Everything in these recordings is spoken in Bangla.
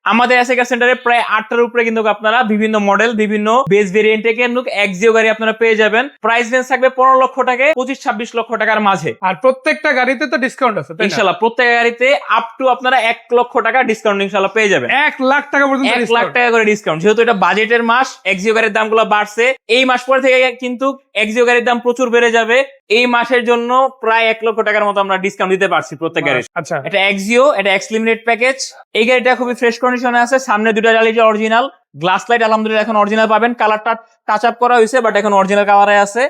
আমাদের এসএ সেন্টারে প্রায় 8টার উপরে কিন্তু আপনারা বিভিন্ন মডেল বিভিন্ন বেস ভেরিয়েন্টে কিন্তু এক্সিও গাড়ি আপনারা পেয়ে যাবেন। প্রাইস রেঞ্জ থাকবে 15 লক্ষ টাকা 25-26 লক্ষ টাকার মাঝে। আর প্রত্যেকটা গাড়িতে তো ডিসকাউন্ট আছে ইনশাআল্লাহ প্রত্যেক গাড়িতে আপ টু আপনারা 1 লক্ষ টাকা ডিসকাউন্ট ইনশাআল্লাহ পেয়ে যাবেন। 1 লাখ টাকা পর্যন্ত 1 লাখ টাকা করে ডিসকাউন্ট। যেহেতু এটা বাজেটের মাস, এক্সিও গাড়ির দামগুলো বাড়ছে, এই মাস পর থেকে কিন্তু এক্সিও গাড়ির দাম প্রচুর বেড়ে যাবে। এই মাসের জন্য প্রায় 1 লক্ষ টাকার মতো আমরা ডিসকাউন্ট দিতে পারছি প্রত্যেক গাড়ি। আচ্ছা, এটা এক্সিও, এটা এক্স লিমিটেড প্যাকেজ। এই গাড়িটা খুবই ফ্রেশ কন্ডিশনে আছে, সামনে দুটো জালিটা অরিজিনাল, গ্লাস লাইট আলহামদুলিল্লাহ এখন অরিজিনাল পাবেন। কালারটা টাচ আপ করা হয়েছে বাট এখন অরিজিনাল কালারে আছে।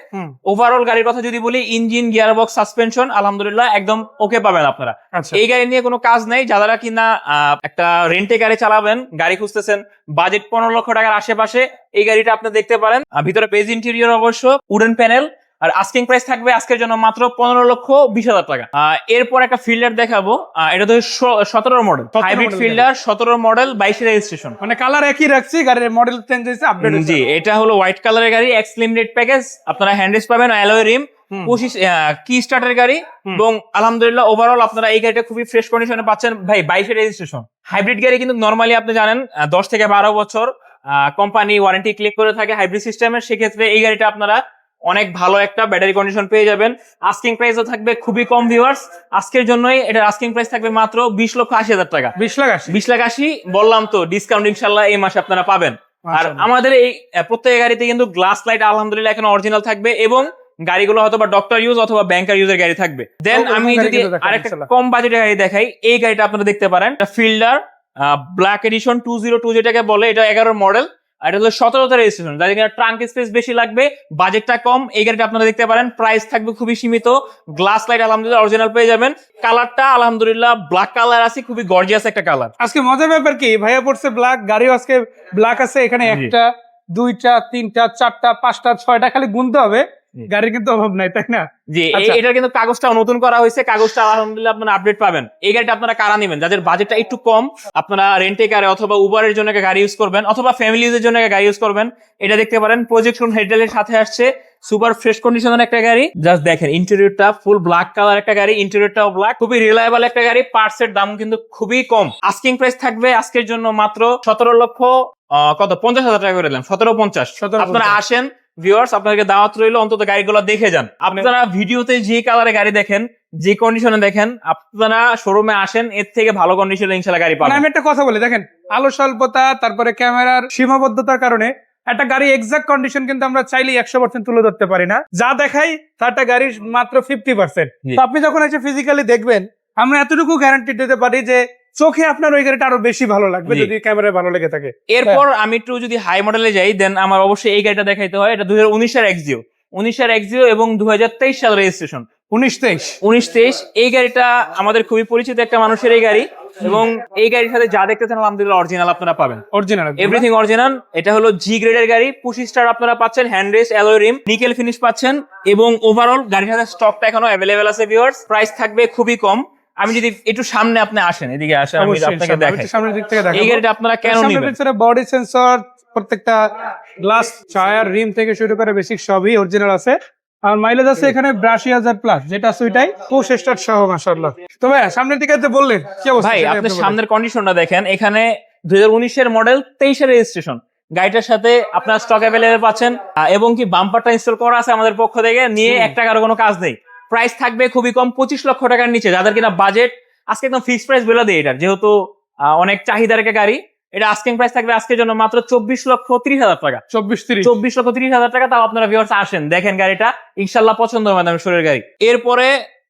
ওভারঅল গাড়ির কথা যদি বলি, ইঞ্জিন, গিয়ারবক্স, সাসপেনশন আলহামদুলিল্লাহ একদম ওকে পাবেন আপনারা। এই গাড়ি নিয়ে কোনো কাজ নেই। যারা কিনা একটা রেন্টে গাড়ি চালাবেন, গাড়ি খুঁজতেছেন, বাজেট 15 লক্ষ টাকার আশেপাশে, এই গাড়িটা আপনি দেখতে পারেন। ভিতরে বেজ ইন্টেরিয়র অবশ্য উডেন প্যানেল। আর আস্কিং প্রাইস থাকবে আজকের জন্য মাত্র 15,20,000 টাকা। এরপর একটা ফিল্ডার দেখাবো, এটা তো 17 model hybrid fielder, 17 model, 22 registration. মানে কালার একই রাখছি, গাড়ির মডেল চেঞ্জ হয়েছে, আপডেট হয়েছে। জি, এটা হলো হোয়াইট কালারের গাড়ি, এক্স লিমিটেড প্যাকেজ। আপনারা হ্যান্ডরেস্ট পাবেন, অ্যালয় রিম, 25 কি স্টার্টের গাড়ি, এবং আলহামদুলিল্লাহ ওভারঅল আপনারা এই গাড়িটা খুবই ফ্রেশ কন্ডিশনে পাচ্ছেন। ভাই 22 রেজিস্ট্রেশন হাইব্রিড গাড়ি কিন্তু নরমালি আপনি জানেন 10 থেকে 12 বছর কোম্পানি ওয়ারেন্টি ক্লেম করে থাকে হাইব্রিড সিস্টেমের। সেক্ষেত্রে এই গাড়িটা আপনারা অনেক ভালো একটা ব্যাটারি কন্ডিশন পেয়ে যাবেন। আস্কিং প্রাইসও থাকবে খুবই কম ভিউয়ার্স, আজকের জন্যই এটার আস্কিং প্রাইস থাকবে মাত্র 20,80,000 টাকা। 20,80,000 বললাম তো, ডিসকাউন্ট ইনশাআল্লাহ এই মাসে আপনারা পাবেন। আর আমাদের এই প্রত্যেক গাড়িতে কিন্তু গ্লাস লাইট আলহামদুলিল্লাহ এখন অরিজিনাল থাকবে, এবং গাড়িগুলো হয়তো বা ডক্টর ইউজ অথবা ব্যাংকার ইউজের গাড়ি থাকবে। দেন আমি যদি আরেকটা কম বাজেটের গাড়ি দেখাই, এই গাড়িটা আপনারা দেখতে পারেন, ফিল্ডার ব্ল্যাক এডিশন 202 যেটাকে বলে, এটা 11 মডেল, আর এটা হলো 17 রেজিস্ট্রেশন। যাদের কিনা ট্রাঙ্ক স্পেস বেশি লাগবে, বাজেটটা কম, এই গাড়িটা আপনারা দেখতে পারেন। প্রাইস থাকবে খুবই সীমিত। গ্লাস লাইট আলহামদুলিল্লাহ অরিজিনাল পেয়ে যাবেন। কালারটা আলহামদুলিল্লাহ ব্ল্যাক কালার আছে, খুবই গর্জিয়াস একটা কালার। আজকে মজার ব্যাপার কি, ভাইয়া পড়ছে ব্ল্যাক, গাড়িও আজকে ব্ল্যাক আছে। এখানে একটা, দুইটা, তিনটা, চারটা, পাঁচটা, ছয়টা, খালি গুনতে হবে, গাড়ির কিন্তু অভাব নাই, তাই না? জি, এটা কিন্তু কাগজটা নতুন করা হয়েছে, কাগজটা আলহামদুলিল্লাহ আপনারা আপডেট পাবেন। এই গাড়িটা আপনারা কারা নেবেন? যাদের বাজেটটা একটু কম, আপনারা রেন্টে কারে অথবা উবারের জন্য গাড়ি ইউজ করবেন, অথবা ফ্যামিলি ইউজের জন্য গাড়ি ইউজ করবেন, এটা দেখতে পারেন। প্রজেকশন হেডলাইটের সাথে আসছে, সুপার ফ্রেশ কন্ডিশনের একটা গাড়ি। জাস্ট দেখেন ইন্টেরিয়রটা ফুল ব্ল্যাক কালার একটা গাড়ি, ইন্টেরিয়রটাও ব্ল্যাক, খুবই রিলায়েবল একটা গাড়ি। পার্টস এর দাম কিন্তু খুবই কম। আস্কিং প্রাইস থাকবে আজকের জন্য মাত্র 50,000 টাকা করে দিলাম, 17,50। আপনারা আসেন ভিউয়ার্স, আপনাদেরকে দাওয়াত রইলো, অন্তত গাড়িগুলো দেখে যান। আপনারা ভিডিওতে যে কালারে গাড়ি দেখেন, যে কন্ডিশনে দেখেন, আপনারা শোরুমে আসেন, এর থেকে ভালো কন্ডিশনে ইনশাআল্লাহ গাড়ি পাবেন। আমি একটা কথা বলি, দেখেন আলো স্বল্পতা, তারপরে ক্যামেরার সীমাবদ্ধতার কারণে একটা গাড়ি এক্সাক্ট কন্ডিশন কিন্তু আমরা চাইলে 100% তুলে ধরতে পারি না। যা দেখাই তারটা গাড়ির মাত্র 50%। তো আপনি যখন এসে ফিজিক্যালি দেখবেন, আমরা এতটুকু গ্যারান্টি দিতে পারি যে চোখে আপনার ওই গাড়িটা আরো বেশি ভালো লাগবে যদি ক্যামেরায় ভালো লেগে থাকে। এরপর আমি একটু যদি হাই মডেলে যাই, দেন আমার অবশ্যই এই গাড়িটা দেখাইতে হয়। এটা 2019 এর এক্সিও, 19 এর এক্সিও এবং 2023 সালের রেজিস্ট্রেশন। 19-23 এই গাড়িটা আমাদের খুবই পরিচিত একটা মানুষের এই গাড়ি, এবং এই গাড়ির সাথে যা দেখতেছেন আলহামদুলিল্লাহ অরিজিনাল আপনারা পাবেন, অরিজিনাল এভরিথিং অরিজিনাল। এটা হলো জি গ্রেডের গাড়ি, 25 স্টার আপনারা পাচ্ছেন, handrest, alloy rim, nickel finish পাচ্ছেন, এবং ওভারঅল গাড়ির সাথে স্টকটা এখনো অ্যাভেলেবেল আছে ভিউয়ার্স। প্রাইস থাকবে খুবই কম। আমি যদি একটু সামনে আপনি আসেন, এদিকে আসেন, আমি আপনাকে দেখাই সামনের দিক থেকে দেখাবো এই গাড়িটা আপনারা কেন নেবেন। বডি সেন্সর, প্রত্যেকটা গ্লাস, টায়ার, রিম থেকে শুরু করে বেসিক সবই অরিজিনাল আছে। আর মাইলেজ আছে এখানে 82,000 প্লাস, যেটা আছে ওইটাই পুশ স্টার্ট সহ মাশাআল্লাহ। তো ভাই সামনের দিকে যে বললেন কি অবস্থা? ভাই আপনি সামনের কন্ডিশনটা দেখেন, এখানে 2019 এর মডেল, 23 এর রেজিস্ট্রেশন। গাড়িটার সাথে আপনার স্টক অ্যাভেলেবল পাচ্ছেন, এবং কি বাম্পারটা ইনস্টল করা আছে আমাদের পক্ষ থেকে, নিয়ে 1 টাকারও কোনো কাজ নেই। প্রাইস থাকবে খুবই কম, 25 লক্ষ টাকার নিচে। যাদের কিনা বাজেট, আজকে একদম ফিক্সড প্রাইস বলে দিই এটার, যেহেতু অনেক চাহিদার একটা গাড়ি। এটা আস্কিং প্রাইস থাকবে আজকের জন্য মাত্র 24,30,000 টাকা। 24,30,000 টাকা। তাও আপনারা ভিউয়ার্স আসেন, দেখেন গাড়িটা, ইনশাআল্লাহ পছন্দ হবে আমাদের শরীরের গাড়ি। এরপরে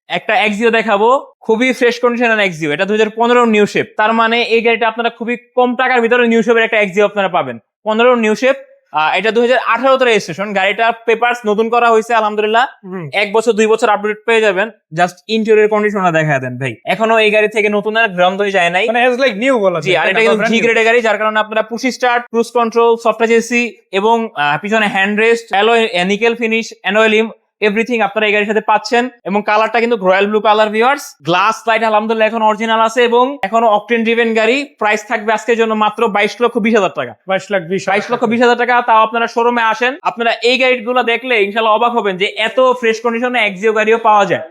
একটা এক্সিও দেখাবো, খুবই ফ্রেশ কন্ডিশনের এক্সিও। এটা 2015 নিউ শেপ। তার মানে এই গাড়িটা আপনারা খুবই কম টাকার ভিতরে নিউ শেপের একটা এক্সিও আপনারা পাবেন। 15 নিউ শেপ, এটা 2018 রেজিস্ট্রেশন। গাড়িটার পেপারস নতুন করা হয়েছে আলহামদুলিল্লাহ, 1 বছর 2 বছর আপডেট পেয়ে যাবেন। জাস্ট ইন্টেরিয়র কন্ডিশনটা দেখা দেন ভাই, এখনো এই গাড়ি থেকে নতুন আর গ্রাউন্ড হয়ে যায় নাই, মানে এজ লাইক নিউ বলা যায়। জি, আর এটা কিন্তু জি গ্রেডের গাড়ি, যার কারণে আপনারা push start, cruise control, soft touch AC, এবং পিছনে hand rest, alloy, nickel finish, alloy rim, everything আপনারা এই গাড়ির সাথে পাচ্ছেন। এবং কালারটা কিন্তু royal blue colour viewers. Glass light আলহামদুলিল্লাহ এখন অরিজিনাল আছে, এবং এখনো অকটেন ড্রিভেন গাড়ি। প্রাইস থাকবে আজকের জন্য মাত্র 22,20,000 টাকা। 22,20,000 টাকা। তাও আপনারা শোরুমে আসেন, আপনারা এই গাড়িগুলো দেখলে ইনশাআল্লাহ অবাক হবেন যে এত ফ্রেশ কন্ডিশনে এক্সিও গাড়িও পাওয়া যায়।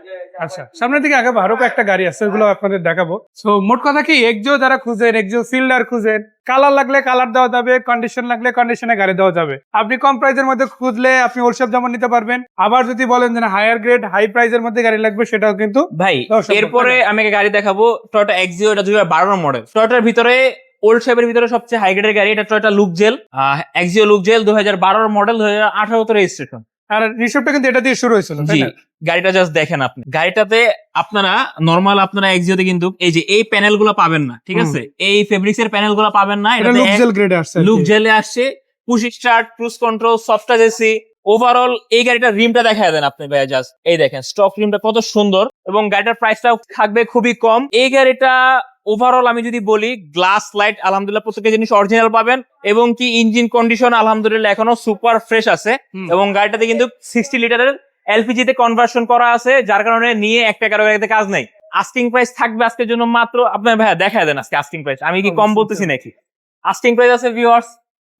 আচ্ছা, সামনের দিকে আগে আরো একটা গাড়ি আছে, ওইগুলো আপনাদের দেখাবো। সো মোট কথা কি, এক্সিও যারা খুঁজেন, এক্সিও ফিল্ডার খুঁজেন, কালার লাগলে কালার দেওয়া যাবে, কন্ডিশন লাগলে কন্ডিশনে গাড়ি দেওয়া যাবে। আপনি কম প্রাইসের মধ্যে খুঁজলে আপনি ওলসেপ যেমন নিতে পারবেন, আবার যদি বলেন যে হায়ার গ্রেড হাই প্রাইসের মধ্যে গাড়ি লাগবে, সেটাও কিন্তু ভাই দেওয়া সম্ভব, এরপরে তাই না? আমি একটা গাড়ি দেখাবো, টয়োটা এক্সিও, এটা 2012 মডেল। টয়োটার ভিতরে ওল্ড শেপের ভিতরে সবচেয়ে হাই গ্রেডের গাড়ি এটা টয়োটা লুক জেল, এক্সিও লুক জেল 2012 মডেল, 2018 তে রেজিস্ট্রেশন। আর রিসেপ্টটা কিন্তু এটা দিয়ে শুরু হয়েছিল, তাই জি, না? গাড়িটা জাস্ট দেখেন আপনি। গাড়িটাতে আপনারা নরমাল আপনারা এক্সিওতে কিন্তু এই যে এই প্যানেল গুলো পাবেন না, ঠিক আছে? এই ফেব্রিক্স এর প্যানেল গুলো পাবেন না। এটা লুক জেল গ্রেডে আসছে, লুক জেলে আসছে, push start, cruise control, soft touch AC. Overall এই গাড়িটার রিমটা দেখায় দেন আপনি ভাইয়া, জাস্ট এই দেখেন স্টক রিমটা কত সুন্দর, এবং গাড়িটার প্রাইসটাও থাকবে খুবই কম। এই গাড়িটা ওভারঅল আমি যদি বলি, গ্লাস লাইট আলহামদুলিল্লাহ প্রত্যেকটা জিনিস অরিজিনাল পাবেন, এবং কি ইঞ্জিন কন্ডিশন আলহামদুলিল্লাহ এখনো সুপার ফ্রেশ আছে। এবং গাড়িটাতে কিন্তু 60 লিটারের এলপিজি তে কনভার্সন করা আছে, যার কারণে নিয়ে একটা কারো গাড়িতে কাজ নাই। আস্কিং প্রাইস থাকবে আজকের জন্য মাত্র, আপনার ভাইয়া দেখায় দেন আজকে আস্কিং প্রাইস, আমি কি কম বলতেছি নাকি? আস্কিং প্রাইস আছে ভিউয়ার্স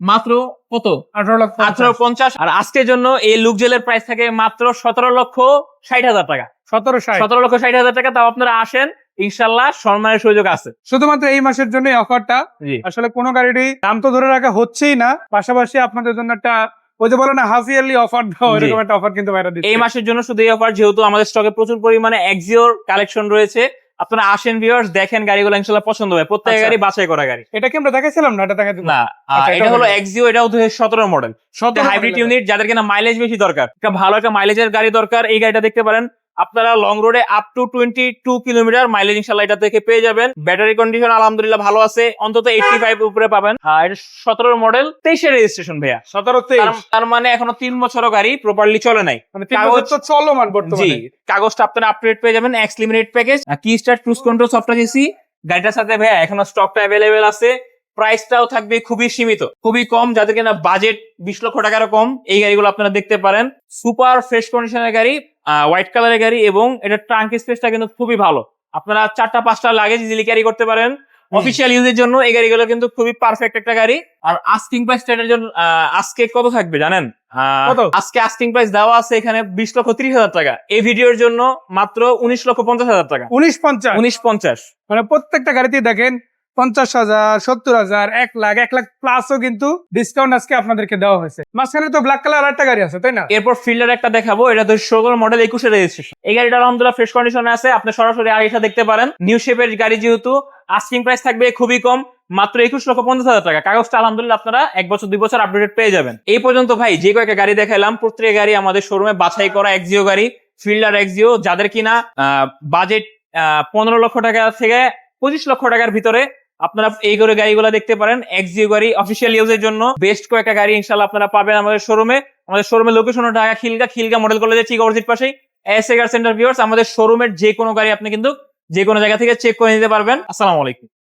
মাত্র কত? 18,50,000। আর আজকের জন্য এই লুক জেলের প্রাইস থাকে মাত্র 17,60,000 টাকা। 17,60,000 টাকা। তাও আপনারা আসেন, ইনশাল্লাহ সম্মানের সুযোগ আছে। শুধুমাত্র এই মাসের জন্য অফারটা। জি, আসলে কোনো গাড়িরই দাম তো ধরে রাখা হচ্ছেই না, পাশাপাশি আপনাদের জন্য একটা, ওই যে বলে না, হাফ ইয়ারলি অফার দাও, জি। এরকম একটা অফার কিন্তু বাইরে দিচ্ছে। এই মাসের জন্য শুধু এই অফার, যেহেতু আমাদের স্টকে প্রচুর পরিমাণে এক্সিওর কালেকশন রয়েছে। আপনারা আসেন ভিউয়ার্স, দেখেন গাড়িগুলো, ইনশাল্লাহ পছন্দ হবে। প্রত্যেক আচ্ছা। গাড়ি বাছাই করা গাড়ি। এটা কি আমরা দেখাইছিলাম না? এটা দেখাই দিব না, আচ্ছা, এটা হলো দেখাই। এক্সিও, এটাও 2017 মডেল। 17 হাইব্রিড মডেলের। ইউনিট, যাদের কিনা মাইলেজ বেশি দরকার, একটা ভালো একটা মাইলেজের গাড়ি দরকার, এই গাড়িটা দেখতে পারেন। আপনারা লং রোডে আপ টু 22 কিলোমিটার মাইলেজ ইনশাল্লাহ এটা থেকে পেয়ে যাবেন। ব্যাটারি কন্ডিশন আলহামদুলিল্লাহ ভালো আছে, অন্তত 85 উপরে পাবেন। এটা 17 মডেল, 23 এর রেজিস্ট্রেশন ভাইয়া। 17-23 তার মানে এখনো 3 বছরও গাড়ি প্রপারলি চলে নাই। মানে 3 বছর তো চলমান জি, বর্তমানে। কাগজটা আপনারা আপডেট পেয়ে যাবেন, X limited package, key start, cruise control, soft touch AC. গাড়িটার সাথে ভাইয়া এখনো স্টকটা অ্যাভেলেবেল আছে। প্রাইসটাও থাকবে খুবই সীমিত, খুবই কম। যাদের কিনা বাজেট 20 লক্ষ টাকারও কম, এই গাড়িগুলো আপনারা দেখতে পারেন। সুপার ফ্রেশ কন্ডিশনের গাড়ি, হোয়াইট কালারের গাড়ি, এবং এটা ট্রাঙ্ক স্পেসটা কিন্তু খুবই ভালো। আপনারা 4টা-5টা লাগেজ ইজিলি ক্যারি করতে পারেন। অফিসিয়াল ইউজের জন্য এই গাড়িগুলো কিন্তু খুবই পারফেক্ট একটা গাড়ি। আর আস্কিং প্রাইস এর জন্য আজকে কত থাকবে জানেন? কত? আজকে আস্কিং প্রাইস দেওয়া আছে এখানে 20,30,000 টাকা। এই ভিডিওর জন্য মাত্র 19,50,000 টাকা। 19-50 19,50। মানে প্রত্যেকটা গাড়িতেই দেখেন 50,000, 70,000, 1 লাখ, 1 লাখ প্লাসও কিন্তু ডিসকাউন্ট আজকে আপনাদেরকে দেওয়া হয়েছে। মাঝখানে তো ব্ল্যাক কালার একটা গাড়ি আছে, তাই না? এরপর ফিল্ডার একটা দেখাবো, এটা 2016 মডেল, 21 এর রেজিস্ট্রেশন। এই গাড়িটা আলহামদুলিল্লাহ ফ্রেশ কন্ডিশনে আছে, আপনি সরাসরি আড়াইটা দেখতে পারেন। নিউ শেপের গাড়ি, যেহেতু আস্কিং প্রাইস থাকবে খুবই কম, মাত্র 21,50,000 টাকা। কাগজটা আলহামদুলিল্লাহ আপনারা 1 বছর 2 বছর আপডেট পেয়ে যাবেন। এই পর্যন্ত ভাই যে কয়েকটা গাড়ি দেখাইলাম, প্রত্যেক গাড়ি আমাদের শোরুমে বাছাই করা এক্সিও গাড়ি, ফিল্ডার এক্সিও। যাদের কিনা বাজেট 15 লক্ষ টাকা থেকে 25 লক্ষ টাকার ভিতরে, আপনারা এই করে গাড়িগুলো দেখতে পারেন। এক্সিও গাড়ি অফিসিয়াল ইউজের জন্য বেস্ট কয়েকটা গাড়ি ইনশাল্লাহ আপনারা পাবেন আমাদের শোরুমে। আমাদের শোরুমের লোকেশন ঢাকা খিলগা মডেল কলেজের ঠিক অপোজিট পাশেই এসএ কার সেন্টার। ভিউয়ার্স, আমাদের শোরুমের যে কোনো গাড়ি আপনি কিন্তু যে কোনো জায়গা থেকে চেক করে নিতে পারবেন। আসসালামু আলাইকুম।